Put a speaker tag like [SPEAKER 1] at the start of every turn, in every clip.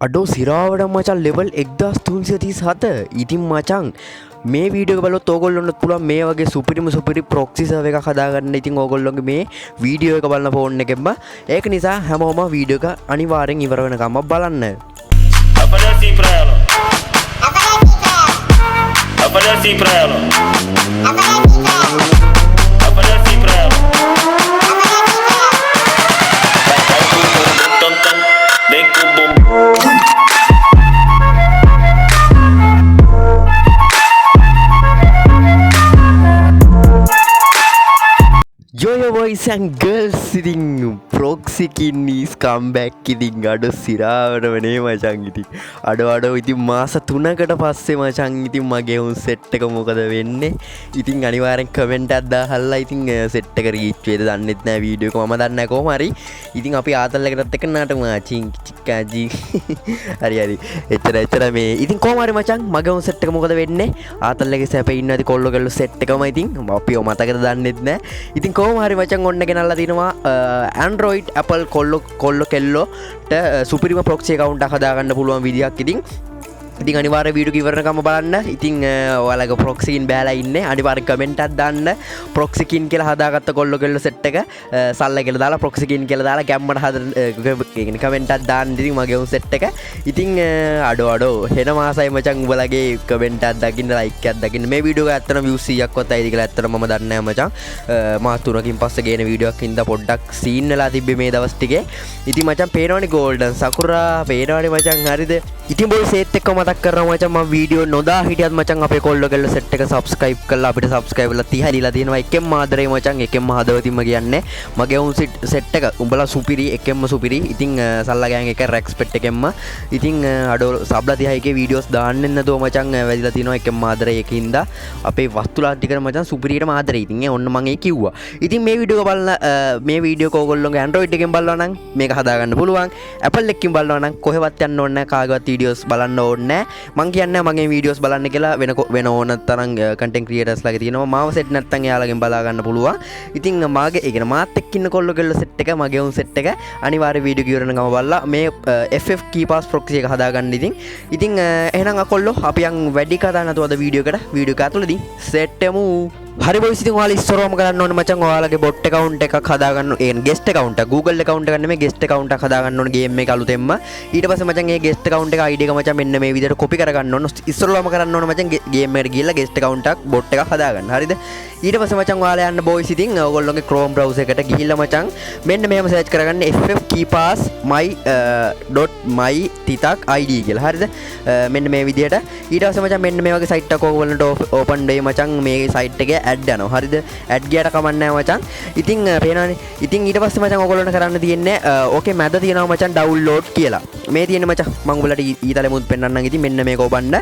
[SPEAKER 1] අඩෝ සිරාවට මචන් ලෙවල් 1337. ඉතින් මචං මේ වීඩියෝ එක බලුවොත් ඕගොල්ලොන්ට පුළුවන් මේ වගේ සුපිරි ප්‍රොක්සි සර්වර් එකක් හදාගන්න. ඉතින් ඕගොල්ලොන්ගේ මේ වීඩියෝ එක බලන ෆෝන් එකෙන්ම ඒක නිසා හැමෝම වීඩියෝ එක අනිවාර්යෙන් ඉවර වෙනකම්ම බලන්න.
[SPEAKER 2] Aparece pra ela. Aparece pra ela. Aparece pra ela. Vem com o bumbum.
[SPEAKER 1] Yo boys and girls, ඉතින් proxy kidneys come back ඉතින් අඩෝ සිරාවට වෙනේ මචං. ඉතින් අඩෝ ඉතින් මාස 3කට පස්සේ මචං ඉතින් මගේ උන් සෙට් එක මොකද වෙන්නේ. ඉතින් අනිවාර්යෙන් කමෙන්ට් එකක් දාහල්ලා ඉතින් සෙට් එක රීච් වේද දන්නෙත් නෑ. වීඩියෝ එක මම දන්නේ නෑ කොහොම හරි. ඉතින් අපි ආතල් එකටත් එක්ක නටමු චික්කාජි. හරි එච්චර මේ ඉතින් කොහොම හරි මචං මගේ උන් සෙට් එක මොකද වෙන්නේ. ආතල් එකේ සැපේ ඉන්නවාද කොල්ලෝ කෙල්ලෝ සෙට් එකම ඉතින් අපිව මතකද දන්නෙත් නෑ. ඉතින් කොහොම හරි මචං ඔන්න ගෙනල්ලා තිනවා Android Apple කොල්ලෝ කෙල්ලෝට සුපිරිම ප්‍රොක්සි account එකක් හදාගන්න පුළුවන් විදියක් ඉතින් අනිවාර්ය වීඩියෝ ඉවරනකම බලන්න. ඉතින් ඔයාලගේ ප්‍රොක්සිකින් බෑලා ඉන්නේ අනිවාර්ය කමෙන්ට් එකක් දාන්න. ප්‍රොක්සිකින් කියලා හදාගත්ත කොල්ලෝ කෙල්ලෝ සෙට් එක සල්ලා කියලා දාලා ප්‍රොක්සිකින් කියලා දාලා ගැම්මට හදන කමෙන්ට් එකක් දාන්න. ඉතින් මගේ උන් සෙට් එක ඉතින් අඩෝ හෙන මාසයි මචං උඹලගේ කමෙන්ට් එකක් දකින්න ලයික් එකක් දකින්න. මේ වීඩියෝ එක ඇත්තටම views 100ක් වත් ඇයිද කියලා ඇත්තටම මම දන්නේ නැහැ මචං. මාස 3කින් පස්සේ ගේන වීඩියෝ එකක් හින්දා පොඩ්ඩක් සීන් වෙලා තිබ්බේ මේ දවස් ටිකේ. ඉතින් මචං පේනවනේ ගෝල්ඩන් සකුරා පේනවනේ මචං හරිද. ඉතින් බොයි සේත් එක්ක මතක් කරනවා මචං මම වීඩියෝ නොදා හිටියත් මචං අපේ කොල්ලෝ කෙල්ලෝ සෙට් එක සබ්ස්ක්‍රයිබ් කරලා අපිට සබ්ස්ක්‍රයිබ් කරලා 30 දීලා තියෙනවා. එකෙන්ම ආදරේ මචං එකෙන්ම හදවතින්ම කියන්නේ මගේ උන් සෙට් එක උඹලා සුපිරි එකෙන්ම සුපිරි. ඉතින් සල්ලා ගෑන් එක රෙක්ස්පෙක්ට් එකෙන්ම ඉතින් අඩෝ සබ්ලා 30 එකේ වීඩියෝස් දාන්නෙ නැතුව මචං වැදිලා තියෙනවා එකෙන්ම ආදරේ එකින්ද අපේ වස්තුලා ටිකට මචං සුපිරියටම ආදරේ. ඉතින් ඔන්න මම ඒ කිව්වා. ඉතින් මේ වීඩියෝ එක බලන මේ වීඩියෝ එක ඕගොල්ලෝගේ Android එකෙන් බලනවා නම් මේක හදාගන්න පුළුවන්. Apple එකකින් බලනවා නම් කොහෙවත් යන්න ඕනේ නැහැ. කාගවත් වීඩියෝස් බලන්න ඕනේ නැහැ. මං කියන්නේ මගේ වීඩියෝස් බලන්න කියලා වෙන ඕන තරම් කන්ටෙන්ට් ක්‍රියේටර්ස් ලාගේ තියෙනවා. මාව සෙට් නැත්තම් එයාලගෙන් බලා ගන්න පුළුවන්. ඉතින් මාගේ ඒ කියන්නේ මාත් එක්ක ඉන්න කොල්ලෝ කෙල්ලෝ සෙට් එක මගේ උන් සෙට් එක අනිවාර්ය වීඩියෝ කිවරන ගම බලලා මේ FF keypass proxy එක හදාගන්න. ඉතින් එහෙනම් අකොල්ලෝ අපි යන් වැඩි කතා නැතුව අද වීඩියෝ එක ඇතුළේදී සෙට් එමු. හරි බොයිස් ඉතින් ඔයාලා ඉස්සරවම කරන්න ඕනේ මචං ඔයාලගේ bot account එකක් හදාගන්න. ඒ guest account එක Google account එක නෙමෙයි guest account එකක් හදාගන්න ඕනේ game එක අලුතෙන්ම. ඊට පස්සේ මචං මේ guest account එක ID එක මචං මෙන්න මේ විදිහට copy කරගන්න ඕනේ. ඉස්සරවම කරන්න ඕනේ මචං game එකට ගිහලා guest account එකක් bot එකක් හදාගන්න. හරිද? ඊට පස්සේ මචං ඔයාලා යන්න බොයිස් ඉතින් ඔයගොල්ලෝගේ Chrome browser එකට ගිහිල්ලා මචං මෙන්න මෙහෙම search කරගන්න FF keypass my titak id කියලා. හරිද? මෙන්න මේ විදිහට. ඊට පස්සේ මචං මෙන්න මේ වගේ site එකක් ඔයගොල්ලන්ට open වෙයි මචං මේ site එකේ ad යනවා. හරිද? ad ගියට කමක් නැහැ මචං. ඉතින් පේනවනේ. ඉතින් ඊට පස්සේ මචං ඔයගොල්ලන්ට කරන්න තියෙන්නේ ඕකේ මැද තියෙනවා මචං download කියලා. මේ තියෙන්නේ මචං මම උඹලට ඊතලෙ මුත් පෙන්නන්නම්. ඉතින් මෙන්න මේක ඔබන්න.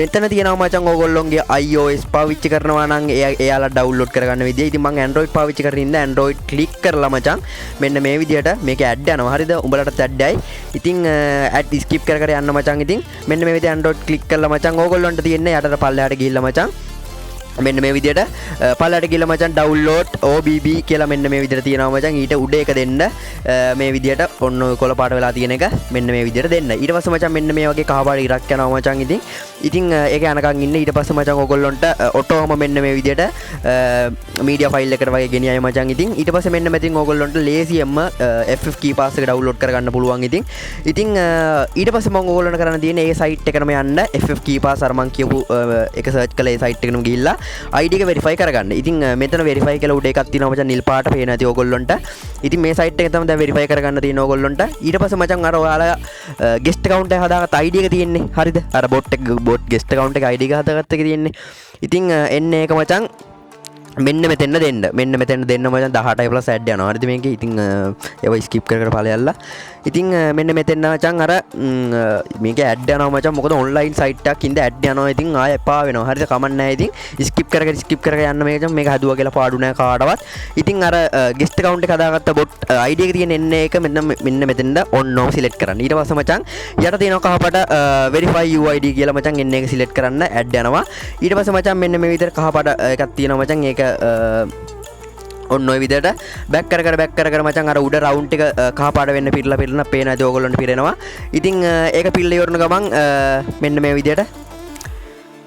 [SPEAKER 1] එතන තියෙනවා මචං ඔයගොල්ලෝගේ iOS පාවිච්චි කරනවා නම් එයාලා download කරගන්න විදිය. ඉතින් මම Android පාවිච්චි කරගෙන ඉඳන් Android click කරලා මචං මෙන්න මේ විදියට මේක ad යනවා. හරිද? උඹලටත් ad යයි. ඉතින් ad skip කර යන්න මචං. ඉතින් මෙන්න මේ විදියට Android click කරලා මචං ඕගොල්ලන්ට තියෙන්නේ යටට පල්ලෙහාට ගිහිල්ලා මචං මෙන්න මේ විදියට පල්ලෙහාට ගිහලා මචං download OBB කියලා මෙන්න මේ විදියට තියෙනවා මචං. ඊට උඩ එක දෙන්න මේ විදියට ඔන්න ඔය කොළ පාට වෙලා තියෙන එක මෙන්න මේ විදියට දෙන්න. ඊට පස්සේ මචං මෙන්න මේ වගේ කහ පාට ඉරක් යනවා මචං. ඉතින් ඒක යනකම් ඉන්න. ඊට පස්සේ මචං ඔයගොල්ලන්ට ඔටෝම මෙන්න මේ විදියට මීඩියා ෆයිල් එකට වගේ ගෙනියයි මචං. ඉතින් ඊට පස්සේ මෙන්න මෙතින් ඔයගොල්ලන්ට ලේසියෙන්ම FF keypass එක download කරගන්න පුළුවන්. ඉතින් ඊට පස්සේ මම ඔයගොල්ලන්ට කරන්න තියෙන්නේ ඒ site එකටම යන්න FF keypass අර මං කියපු එක search කළා ඒ site එකටම ගිහිල්ලා ID එක verify කරගන්න. ඉතින් මෙතන verify කියලා උඩ එකක් තියෙනවා මචං නිල් පාට පේන ඇති ඕගොල්ලොන්ට. ඉතින් මේ site එක තමයි දැන් verify කරගන්න තියෙන ඕගොල්ලොන්ට. ඊට පස්සේ මචං අර ඔයාලා guest account එක හදාගත්ත ID එක තියෙන්නේ. හරිද? අර bot guest account එක ID එක හදාගත්ත එක තියෙන්නේ. ඉතින් එන්නේ ඒක මචං මෙන්න මෙතෙන්න දෙන්න. මෙන්න මෙතෙන්න දෙන්න මචං 18යි plus add යනවා. හරිද මේකේ? ඉතින් ඒව skip කර ඵලයල්ලා. ඉතින් මෙන්න මෙතෙන්න මචං අර මේක add යනවා මචං. මොකද online site එකක් ඉඳ add යනවා. ඉතින් ආය එපා වෙනවා. හරිද? කමක් නැහැ. ඉතින් skip කර යන්න මේක හදුවා කියලා පාඩු නැහැ කාටවත්. ඉතින් අර guest account එක හදාගත්ත bot ID එක තියෙන එන්නේ එක මෙන්න මෙතෙන්ද on off select කරන්න. ඊට පස්සේ මචං යට තියෙනවා කහපාට verify UID කියලා මචං එන්නේ එක select කරන්න add යනවා. ඊට පස්සේ මචං මෙන්න මේ විදිහට කහපාට එකක් තියෙනවා මචං. ඒක ඔන්න ඔය විදිහට බැක් කර මචං අර උඩ රවුන්ඩ් එක කහ පාට වෙන්න පිරලා පේන ඇති ඕගොල්ලන්ට පිරෙනවා. ඉතින් ඒක පිරලා ඉවරන ගමන් මෙන්න මේ විදිහට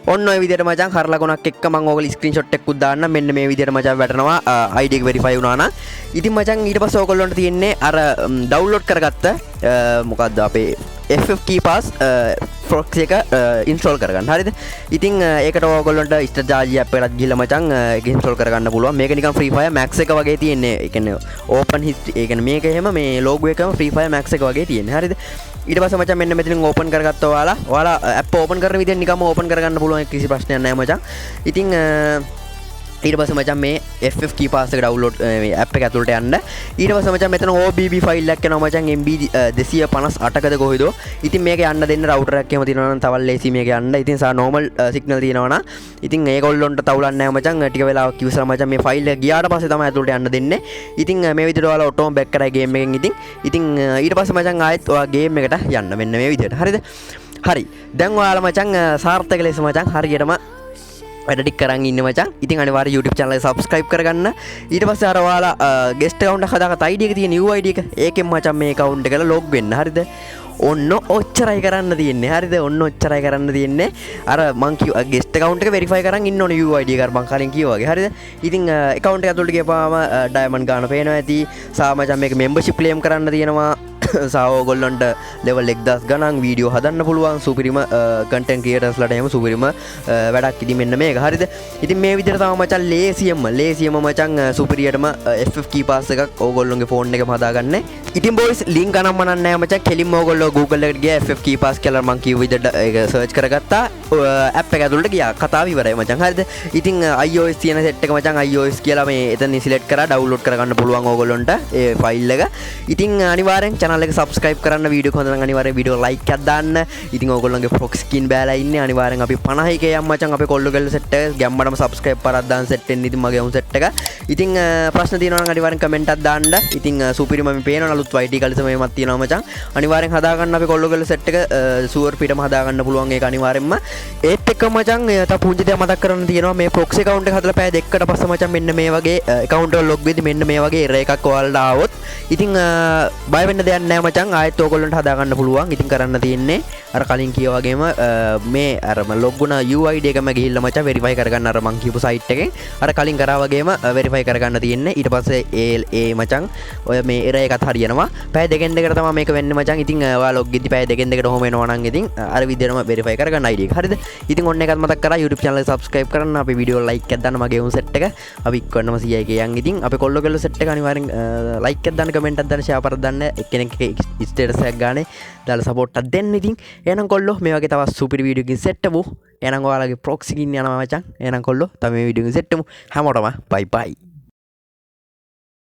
[SPEAKER 1] ඔන්න ඔය විදිහට මචං හරලා ගොනක් එක්ක මම ඕගොල්ලෝ ස්ක්‍රීන්ෂොට් එකකුත් දාන්න. මෙන්න මේ විදිහට මචං වැටෙනවා ID එක වෙරිෆයි වුණා නම්. ඉතින් මචං ඊට පස්සේ ඕගොල්ලන්ට තියෙන්නේ අර ඩවුන්ලෝඩ් කරගත්ත මොකද්ද අපේ FF KeyPass proxy එක ඉන්ස්ටෝල් කරගන්න. හරිද? ඉතින් ඒකට ඕගොල්ලන්ට ස්ට්‍රැටජි app එකට ගිහලා මචං ඒක ඉන්ස්ටෝල් කරගන්න පුළුවන්. මේක නිකන් Free Fire Max එක වගේ තියෙන්නේ. ඒ කියන්නේ open history. ඒ කියන්නේ මේක එහෙම මේ logo එකම Free Fire Max එක වගේ තියෙන්නේ. හරිද? ඊට පස්සේ මචං මෙන්න මෙතනින් ඕපන් කරගත්තා ඔයාලා app ඕපන් කරන විදිහ නිකම්ම ඕපන් කරගන්න පුළුවන්. කිසි ප්‍රශ්නයක් නැහැ මචං. ඉතින් ඊට පස්සේ මචං මේ FF KeyPass එක ඩවුන්ලෝඩ් මේ app එක ඇතුළට යන්න. ඊට පස්සේ මචං මෙතන OBB ෆයිල් එකක් එනවා මචං MB 258කද කොහෙද. ඉතින් මේක යන්න දෙන්න රවුටර් එකක් එහෙම තියෙනවා නම් තවල් ලේසි මේක යන්න. ඉතින් සා normal signal තියෙනවා නම් ඉතින් ඒගොල්ලොන්ට තවුලක් නැහැ මචං. ටික වෙලාවක් ඉවසලා මචං මේ ෆයිල් එක ගියාට පස්සේ තමයි ඇතුළට යන්න දෙන්නේ. ඉතින් මේ විදිහට ඔයාලා ඔටෝම බෑක් කරයි ගේම් එකෙන්. ඉතින් ඊට පස්සේ මචං ආයෙත් ඔයා ගේම් එකට යන්න මෙන්න මේ විදිහට. හරිද? හරි. දැන් ඔයාලා මචං සාර්ථක ලෙස මචං හරියටම වැඩ ටික කරන් ඉන්න මචං. ඉතින් අනිවාර්යයෙන් YouTube channel එක subscribe කරගන්න. ඊට පස්සේ අර ඔයාලා guest account එක හදාගත්ත ID එක තියෙන new ID එක. ඒකෙන් මචං මේ account එකට log වෙන්න. හරිද? ඔන්න ඔච්චරයි කරන්න තියෙන්නේ. හරිද? ඔන්න ඔච්චරයි කරන්න තියෙන්නේ. අර මං කිව්වා guest account එක verify කරන් ඉන්න ඕනේ UID එක. අර මං කලින් කිව්වා වගේ. හරිද? ඉතින් account එක ඇතුළට ගියපාම diamond ගන්න පේනවා ඇති. සා මචං මේක membership claim කරන්න තියෙනවා. සාවගොල්ලොන්ට ලෙවල් 1000 ගණන් වීඩියෝ හදන්න පුළුවන්. සුපිරිම කන්ටෙන්ට් ක්‍රියේටර්ස්ලාට එහෙම සුපිරිම වැඩක්. ඉතින් මෙන්න මේක. හරිද? ඉතින් මේ විදිහට තමයි මචං ලේසියම මචං සුපිරියටම FF KeyPass එකක් ඕගොල්ලොන්ගේ ෆෝන් එකේම හදාගන්නේ. ඉතින් බොයිස් ලින්ක් අනම් මනන්නේ නැහැ මචං. කෙලින්ම ඕගොල්ලෝ Google එකට ගියා FF KeyPass කියලා මං කිව්ව විදිහට ඒක සර්ච් කරගත්තා. app එක ඇතුළට ගියා. කතාව ඉවරයි මචං. හරිද? ඉතින් iOS තියෙන set එක මචං iOS කියලා මේ එතන සිලෙක්ට් කරලා ඩවුන්ලෝඩ් කරගන්න පුළුවන් ඕගොල්ලොන්ට ඒ ෆයිල් එක. ඉතින් අනිවාර්යෙන් channel එක subscribe කරන්න. වීඩියෝ එක හොඳ නම් අනිවාර්යෙන් වීඩියෝ like එකක් දාන්න. ඉතින් ඕගොල්ලන්ගේ proxy skin බෑලා ඉන්නේ. අනිවාර්යෙන් අපි 50k යම් මචං අපේ කොල්ලෝ කෙල්ල set එක ගැම්මඩම subscribe කරලා දාන්න set වෙන්නේ. ඉතින් මගේ උන් set එක. ඉතින් ප්‍රශ්න තියෙනවා නම් අනිවාර්යෙන් comment එකක් දාන්න. ඉතින් සුපිරිම මේ පේනවා අලුත් YT කලිසමේමක් තියෙනවා මචං. අනිවාර්යෙන් හදාගන්න අපේ කොල්ලෝ කෙල්ල set එක සුවර් පිටම හදාගන්න පුළුවන්. ඒක අනිවාර්යෙන්ම ඒත් එක්ක මචං තා පුංචි දෙයක් මතක් කරන්න තියෙනවා. මේ proxy account එක හදලා පැය දෙකකට පස්සේ මචං මෙන්න මේ වගේ account එක log වෙද්දි මෙන්න මේ වගේ error එකක් ඔයාලට ආවොත් ඉතින් බය වෙන්න දෙයක් නැහැ මචං. ආයෙත් ඕගොල්ලන්ට හදාගන්න පුළුවන්. ඉතින් කරන්න තියෙන්නේ අර කලින් කිව්වා වගේම මේ අර log වුණ UID එකම ගිහිල්ලා මචං verify කරගන්න අර මං කියපු site එකෙන් අර කලින් කරා වගේම verify කරගන්න තියෙන්නේ. ඊට පස්සේ ඒ මචං ඔය මේ error එකත් හරියනවා. පැය දෙකෙන් දෙකට තමයි මේක වෙන්නේ මචං. ඉතින් ඔයා log වෙද්දි පැය දෙකෙන් දෙකට ඔහොම එනවා නම් ඉතින් අර විදිහටම verify කරගන්න ID එක. හරිද? ඉතින් ඔන්න එකත් මතක් කරා YouTube channel එක subscribe කරන්න. අපි වීඩියෝ like එකක් දාන්න මගේ උන් set එක. අපි ඉක්වන්නම 100k යන්. ඉතින් අපි කොල්ලෝ කෙල්ලෝ set එක අනිවාර්යෙන් like එකක් දාන්න, comment එකක් දාන්න, share කරලා දාන්න. එක්කෙනෙක් status එකක් ගානේ දාලා support එකක් දෙන්න. ඉතින් එහෙනම් කොල්ලෝ මේ වගේ තවත් සුපිරි වීඩියෝ එකකින් set වෙමු. එහෙනම් ඔයාලගේ proxy කින් යනවා මචං. එහෙනම් කොල්ලෝ තව මේ වීඩියෝ එකකින් set වෙමු. හැමෝටම bye bye.